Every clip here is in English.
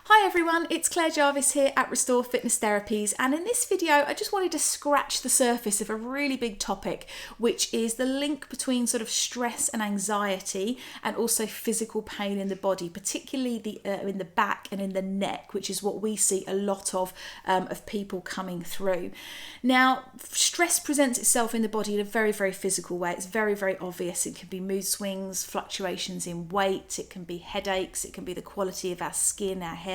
Hi everyone, it's Claire Jarvis here at Restore Fitness Therapies, and in this video I just wanted to scratch the surface of a really big topic, which is the link between sort of stress and anxiety and also physical pain in the body, particularly in the back and in the neck, which is what we see a lot of people coming through. Now, stress presents itself in the body in a very, very physical way. It's very, very obvious. It can be mood swings, fluctuations in weight, it can be headaches, it can be the quality of our skin, our hair,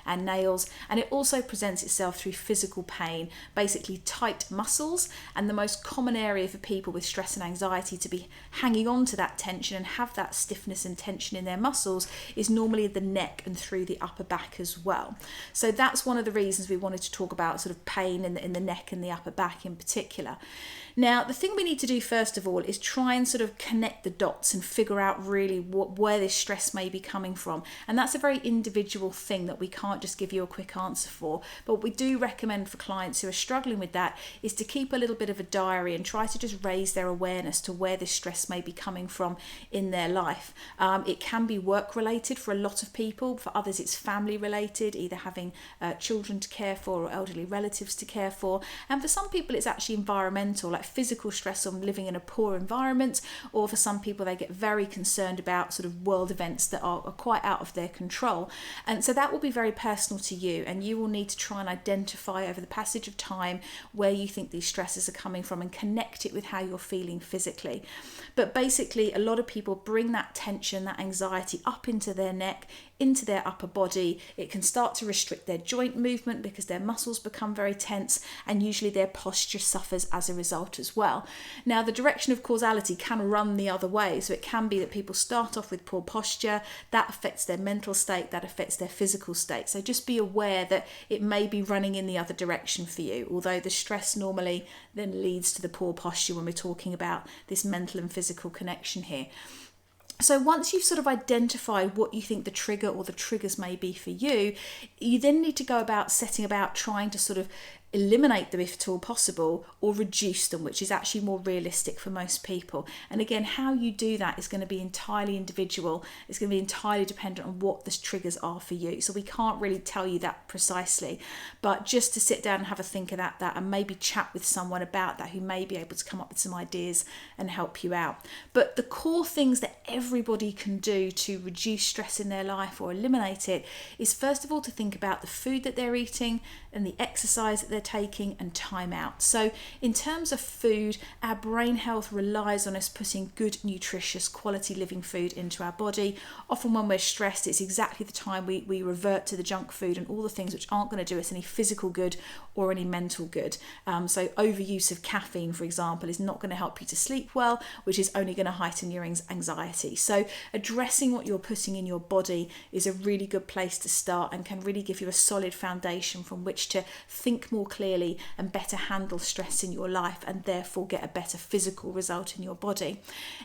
and nails, and it also presents itself through physical pain, basically tight muscles. And the most common area for people with stress and anxiety to be hanging on to that tension and have that stiffness and tension in their muscles is normally the neck and through the upper back as well. So that's one of the reasons we wanted to talk about sort of pain in the neck and the upper back in particular. Now, the thing we need to do first of all is try and sort of connect the dots and figure out really where this stress may be coming from. And that's a very individual thing that we can't just give you a quick answer for. But what we do recommend for clients who are struggling with that is to keep a little bit of a diary and try to just raise their awareness to where this stress may be coming from in their life. It can be work related for a lot of people. For others, it's family related, either having children to care for or elderly relatives to care for. And for some people, it's actually environmental, like physical stress on living in a poor environment, or for some people they get very concerned about sort of world events that are quite out of their control. And so that will be very personal to you, and you will need to try and identify over the passage of time where you think these stresses are coming from and connect it with how you're feeling physically. But basically, a lot of people bring that tension, that anxiety up into their neck, into their upper body. It can start to restrict their joint movement because their muscles become very tense, and usually their posture suffers as a result as well. Now, the direction of causality can run the other way. So it can be that people start off with poor posture, that affects their mental state, that affects their physical state. So just be aware that it may be running in the other direction for you, although the stress normally then leads to the poor posture when we're talking about this mental and physical connection here. So once you've sort of identified what you think the trigger or the triggers may be for you, you then need to go about setting about trying to sort of eliminate them if at all possible, or reduce them, which is actually more realistic for most people. And again, how you do that is going to be entirely individual. It's going to be entirely dependent on what the triggers are for you. So we can't really tell you that precisely, but just to sit down and have a think about that and maybe chat with someone about that who may be able to come up with some ideas and help you out. But the core things that everybody can do to reduce stress in their life or eliminate it is first of all to think about the food that they're eating and the exercise that they're taking and time out. So in terms of food, our brain health relies on us putting good, nutritious, quality living food into our body. Often when we're stressed, it's exactly the time we revert to the junk food and all the things which aren't going to do us any physical good or any mental good. So overuse of caffeine, for example, is not going to help you to sleep well, which is only going to heighten your anxiety. So addressing what you're putting in your body is a really good place to start and can really give you a solid foundation from which to think more clearly and better handle stress in your life, and therefore get a better physical result in your body.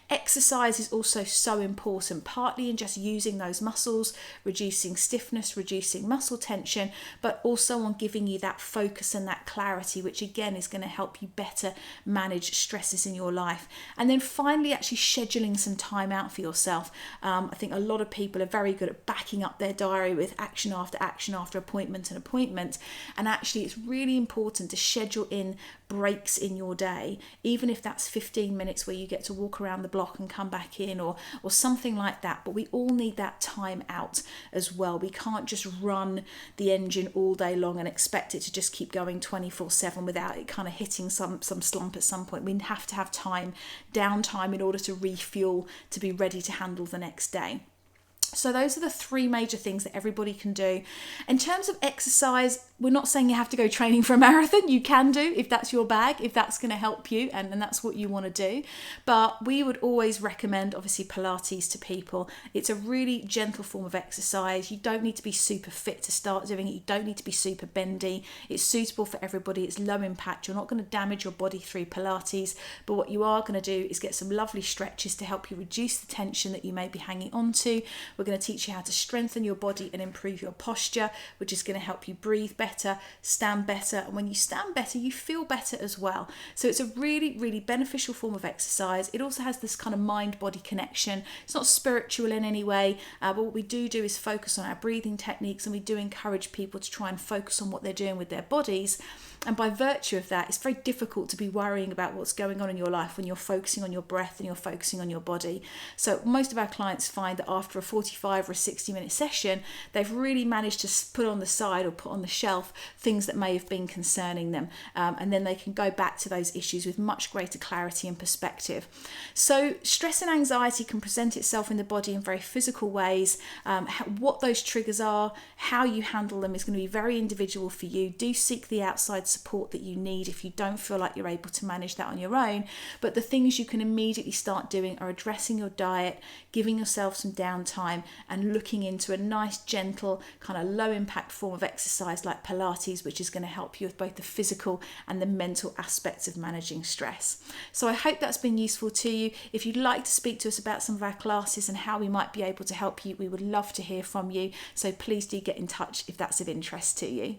Exercise is also so important, partly in just using those muscles, reducing stiffness, reducing muscle tension, but also on giving you that focus and that clarity, which again is going to help you better manage stresses in your life. And then finally, actually scheduling some time out for yourself. I think a lot of people are very good at backing up their diary with action after appointment and appointment, and actually it's really important to schedule in breaks in your day, even if that's 15 minutes where you get to walk around the block and come back in, or something like that. But we all need that time out as well. We can't just run the engine all day long and expect it to just keep going 24/7 without it kind of hitting some slump at some point. We have to have downtime in order to refuel, to be ready to handle the next day. So those are the three major things that everybody can do. In terms of exercise, we're not saying you have to go training for a marathon. You can do if that's your bag, if that's going to help you and that's what you want to do. But we would always recommend, obviously, Pilates to people. It's a really gentle form of exercise. You don't need to be super fit to start doing it. You don't need to be super bendy. It's suitable for everybody. It's low impact. You're not going to damage your body through Pilates. But what you are going to do is get some lovely stretches to help you reduce the tension that you may be hanging on to, We're going to teach you how to strengthen your body and improve your posture, which is going to help you breathe better, stand better. And when you stand better, you feel better as well. So it's a really, really beneficial form of exercise. It also has this kind of mind-body connection. It's not spiritual in any way, but what we do is focus on our breathing techniques, and we do encourage people to try and focus on what they're doing with their bodies. And by virtue of that, it's very difficult to be worrying about what's going on in your life when you're focusing on your breath and you're focusing on your body. So most of our clients find that after a 45 or a 60-minute session, they've really managed to put on the side or put on the shelf things that may have been concerning them. And then they can go back to those issues with much greater clarity and perspective. So stress and anxiety can present itself in the body in very physical ways. What those triggers are, how you handle them is going to be very individual for you. Do seek the outside support that you need if you don't feel like you're able to manage that on your own. But the things you can immediately start doing are addressing your diet, giving yourself some downtime, and looking into a nice, gentle, kind of low impact form of exercise like Pilates, which is going to help you with both the physical and the mental aspects of managing stress. So I hope that's been useful to you. If you'd like to speak to us about some of our classes and how we might be able to help you, we would love to hear from you. So please do get in touch if that's of interest to you.